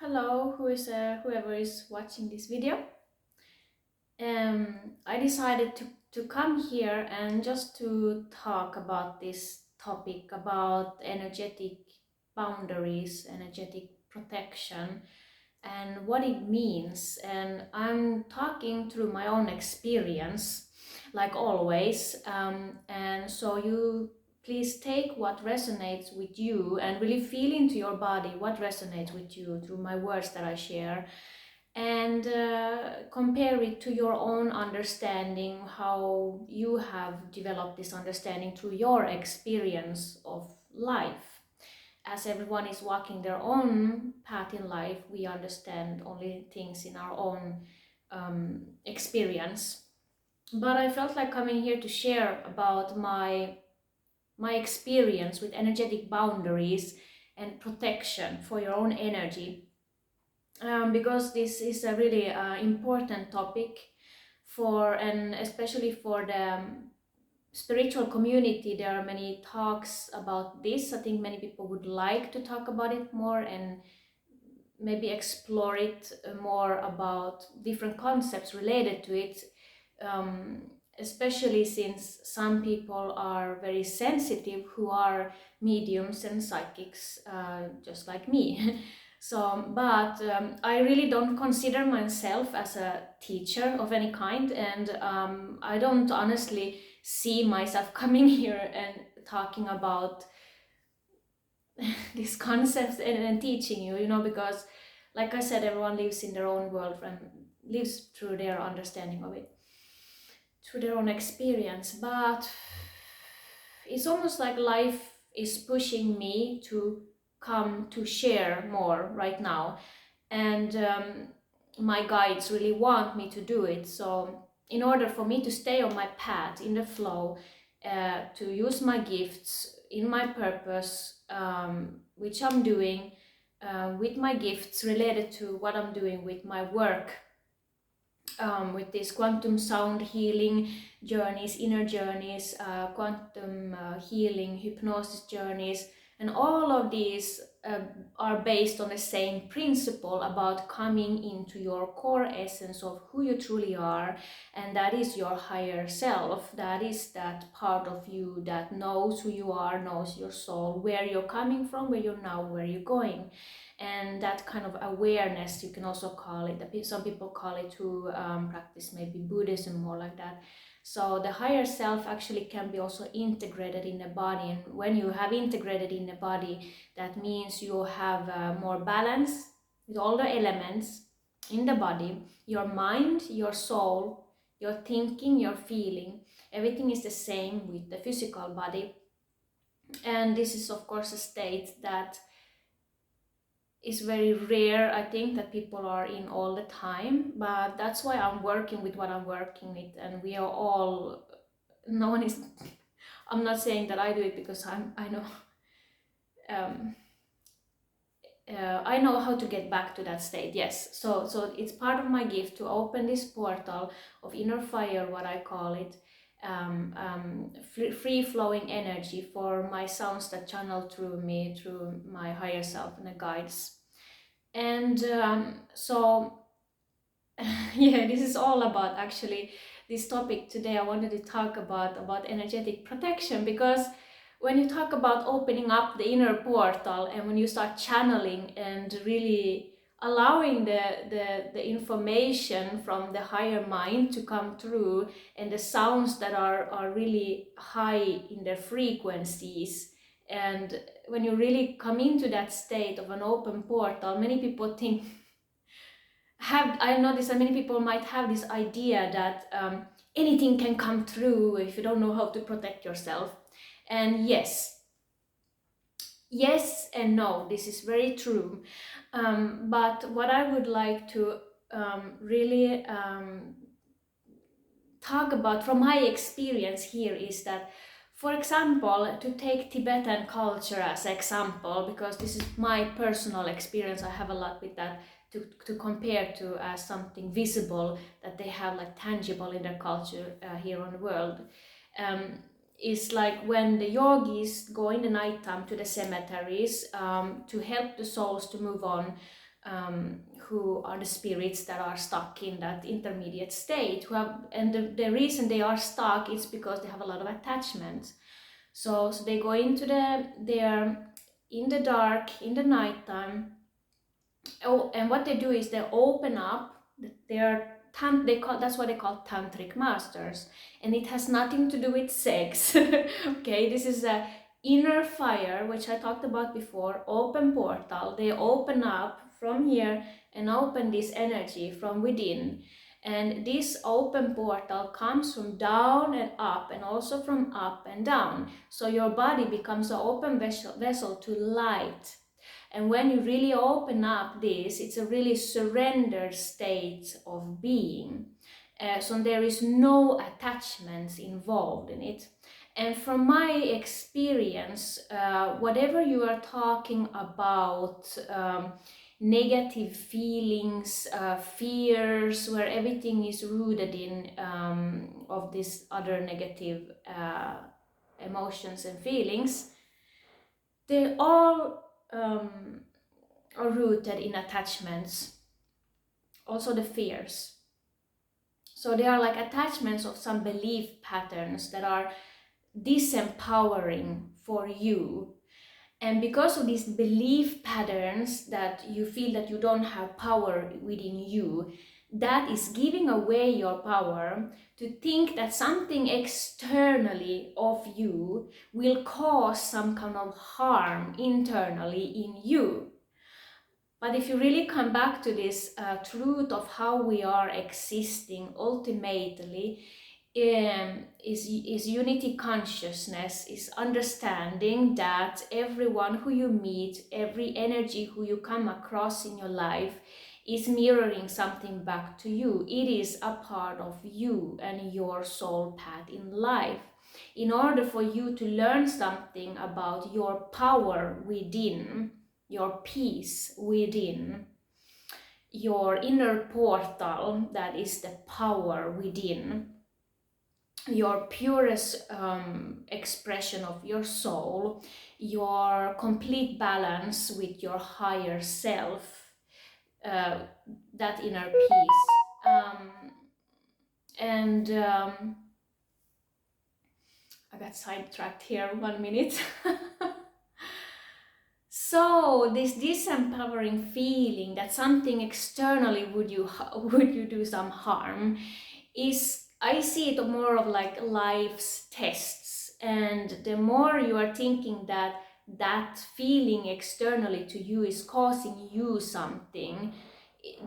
Hello, whoever is watching this video. I decided to come here and just to talk about this topic about energetic boundaries, energetic protection, and what it means. And I'm talking through my own experience, like always. And so you please take what resonates with you and really feel into your body what resonates with you through my words that I share, and compare it to your own understanding, how you have developed this understanding through your experience of life. As everyone is walking their own path in life, we understand only things in our own experience. But I felt like coming here to share about my experience with energetic boundaries and protection for your own energy, because this is a really important topic for, and especially for the spiritual community. There are many talks about this. I think many people would like to talk about it more and maybe explore it more about different concepts related to it, um, especially since some people are very sensitive who are mediums and psychics, just like me. So, but I really don't consider myself as a teacher of any kind, and I don't honestly see myself coming here and talking about these concepts and teaching you, because like I said, everyone lives in their own world and lives through their understanding of it, through their own experience. But it's almost like life is pushing me to come to share more right now, and my guides really want me to do it. So in order for me to stay on my path in the flow, to use my gifts in my purpose, which I'm doing, with my gifts related to what I'm doing with my work, with these quantum sound healing journeys, inner journeys, quantum healing, hypnosis journeys, and all of these are based on the same principle about coming into your core essence of who you truly are, and that is your higher self. That is that part of you that knows who you are, knows your soul, where you're coming from, where you're now, where you're going. And that kind of awareness, you can also call it, some people call it to practice maybe Buddhism, more like that. So the higher self actually can be also integrated in the body, and when you have integrated in the body, that means you have more balance with all the elements in the body, your mind, your soul, your thinking, your feeling, everything is the same with the physical body. And this is of course a state that is very rare, I think, that people are in all the time. But that's why I'm working with what I'm working with, and we are all, no one is I'm not saying that I do it because I know um, I know how to get back to that state. Yes, so it's part of my gift to open this portal of inner fire, what I call it, free flowing energy for my sounds that channel through me, through my higher self and the guides. And so yeah, this is all about, actually, this topic today. I wanted to talk about energetic protection, because when you talk about opening up the inner portal, and when you start channeling and really allowing the information from the higher mind to come through, and the sounds that are really high in their frequencies, and when you really come into that state of an open portal, many people think, I noticed that many people might have this idea that anything can come through if you don't know how to protect yourself. And yes and no, this is very true. But what I would like to really talk about from my experience here is that, for example, to take Tibetan culture as example, because this is my personal experience, I have a lot with that to compare to as something visible that they have, like tangible in their culture here on the world. Is like when the yogis go in the nighttime to the cemeteries to help the souls to move on, who are the spirits that are stuck in that intermediate state, and the reason they are stuck is because they have a lot of attachments. So they go into they're in the dark, in the nighttime. Oh, and what they do is they open up. That's what they call tantric masters, and it has nothing to do with sex. Okay, this is a inner fire, which I talked about before. Open portal. They open up from here and open this energy from within. And this open portal comes from down and up, and also from up and down. So your body becomes an open vessel to light. And when you really open up this, it's a really surrendered state of being. So there is no attachments involved in it. And from my experience, whatever you are talking about, negative feelings, fears, where everything is rooted in of this other negative emotions and feelings, they all are rooted in attachments, also the fears. So they are like attachments of some belief patterns that are disempowering for you. And because of these belief patterns that you feel that you don't have power within you, that is giving away your power to think that something externally of you will cause some kind of harm internally in you. But if you really come back to this truth of how we are existing ultimately, is unity consciousness, is understanding that everyone who you meet, every energy who you come across in your life is mirroring something back to you. It is a part of you and your soul path in life. In order for you to learn something about your power within, your peace within, your inner portal, that is the power within, your purest expression of your soul, your complete balance with your higher self, that inner peace. I got sidetracked here, 1 minute. So this disempowering feeling that something externally would you do some harm is, I see it more of like life's tests. And the more you are thinking that that feeling externally to you is causing you something,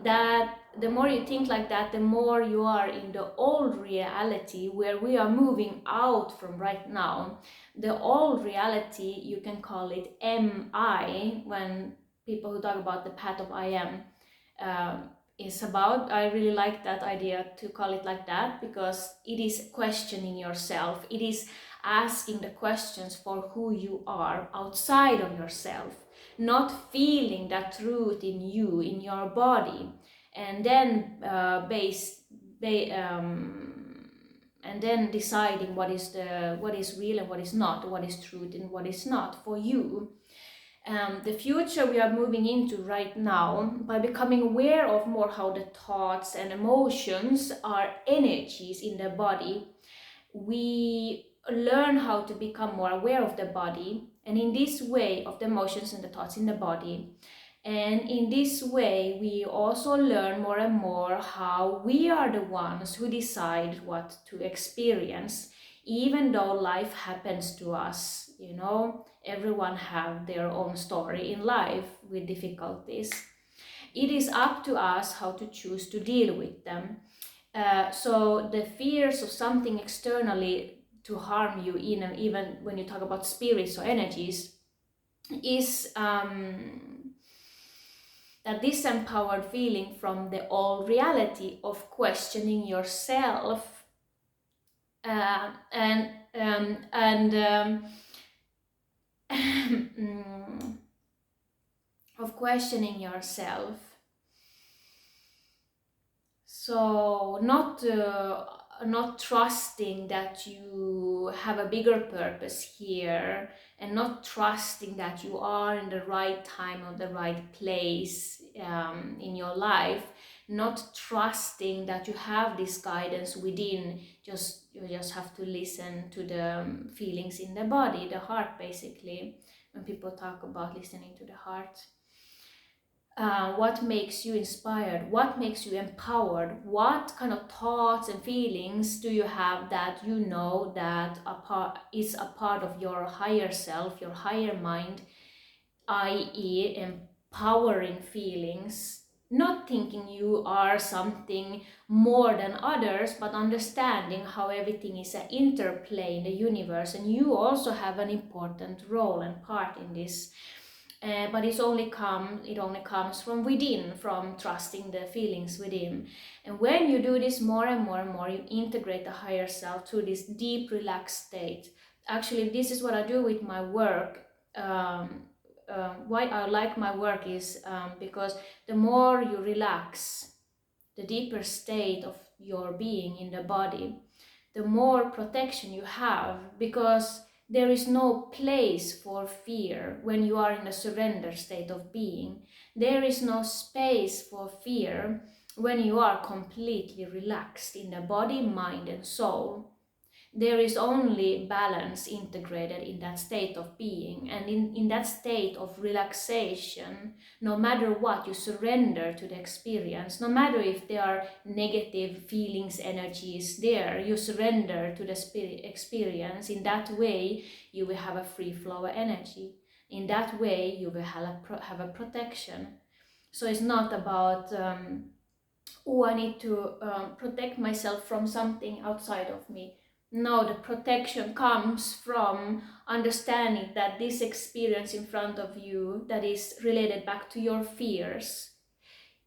that the more you think like that, the more you are in the old reality where we are moving out from right now. The old reality, you can call it MI, when people who talk about the path of I am is about. I really like that idea to call it like that, because it is questioning yourself. It is asking the questions for who you are outside of yourself, not feeling that truth in you, in your body, and then and then deciding what is real and what is not, what is truth and what is not for you. The future we are moving into right now, by becoming aware of more how the thoughts and emotions are energies in the body, we learn how to become more aware of the body, and in this way of the emotions and the thoughts in the body. And in this way, we also learn more and more how we are the ones who decide what to experience, even though life happens to us. You know, everyone have their own story in life with difficulties. It is up to us how to choose to deal with them. So the fears of something externally to harm you, even when you talk about spirits or energies, is that disempowered feeling from the old reality of questioning yourself, and of questioning yourself. So not not trusting that you have a bigger purpose here, and not trusting that you are in the right time or the right place in your life, not trusting that you have this guidance within. You just have to listen to the feelings in the body, the heart, basically. When people talk about listening to the heart, what makes you inspired, what makes you empowered, what kind of thoughts and feelings do you have that you know that is a part of your higher self, your higher mind, i.e. empowering feelings, not thinking you are something more than others, but understanding how everything is an interplay in the universe, and you also have an important role and part in this. But it only comes from within, from trusting the feelings within. And when you do this more and more and more, you integrate the higher self to this deep, relaxed state. Actually, this is what I do with my work. Why I like my work is because the more you relax, the deeper state of your being in the body, the more protection you have, because there is no place for fear when you are in a surrender state of being. There is no space for fear when you are completely relaxed in the body, mind and soul. There is only balance integrated in that state of being, and in that state of relaxation, no matter what, you surrender to the experience. No matter if there are negative feelings, energies there, you surrender to the spirit experience. In that way you will have a free flow of energy. In that way you will have a protection. So it's not about oh, I need to protect myself from something outside of me. No, the protection comes from understanding that this experience in front of you, that is related back to your fears,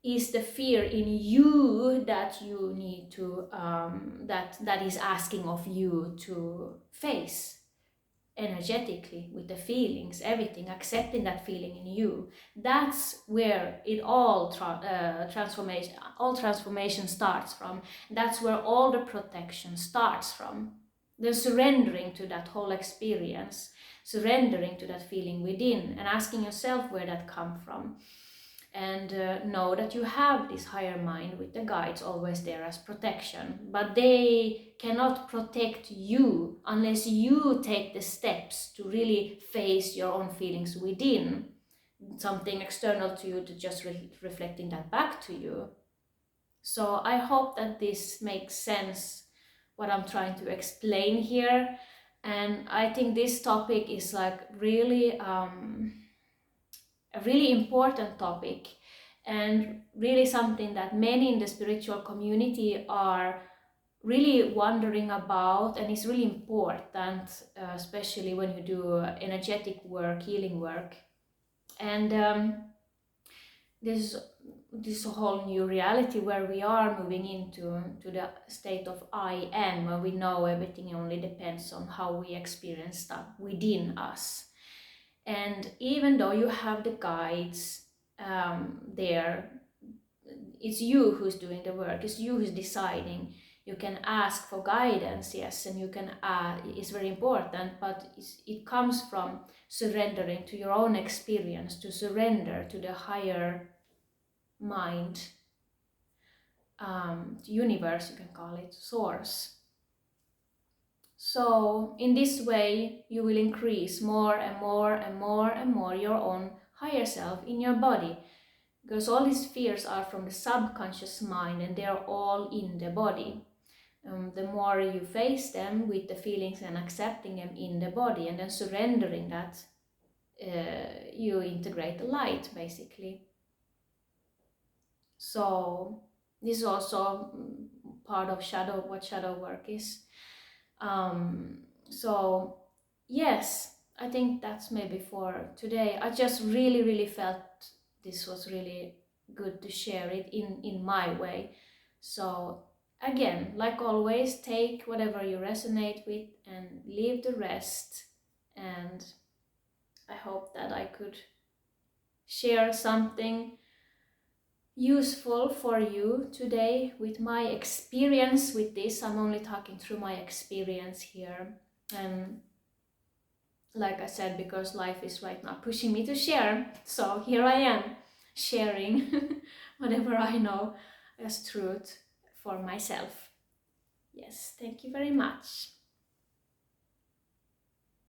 is the fear in you that you need to, that is asking of you to face energetically with the feelings, everything, accepting that feeling in you. That's where it all transformation starts from. That's where all the protection starts from. The surrendering to that whole experience, surrendering to that feeling within, and asking yourself where that come from. And know that you have this higher mind with the guides always there as protection, but they cannot protect you unless you take the steps to really face your own feelings within, something external to you to just reflecting that back to you. So I hope that this makes sense, what I'm trying to explain here. And I think this topic is like really a really important topic, and really something that many in the spiritual community are really wondering about, and it's really important, especially when you do energetic work, healing work. And this whole new reality where we are moving into the state of I am, where we know everything only depends on how we experience stuff within us. And even though you have the guides there, it's you who's doing the work, it's you who's deciding. You can ask for guidance, yes, and you can, it's very important, but it comes from surrendering to your own experience, to surrender to the higher mind, universe, you can call it, source. So in this way you will increase more and more and more and more your own higher self in your body, because all these fears are from the subconscious mind and they are all in the body. The more you face them with the feelings and accepting them in the body and then surrendering that, you integrate the light basically. So this is also part of what shadow work is. So yes, I think that's maybe for today. I just really felt this was really good to share it in my way. So again, like always, take whatever you resonate with and leave the rest. And I hope that I could share something, useful for you today with my experience with this. I'm only talking through my experience here, and like I said, because life is right now pushing me to share, so here I am sharing whatever I know as truth for myself. Yes, thank you very much.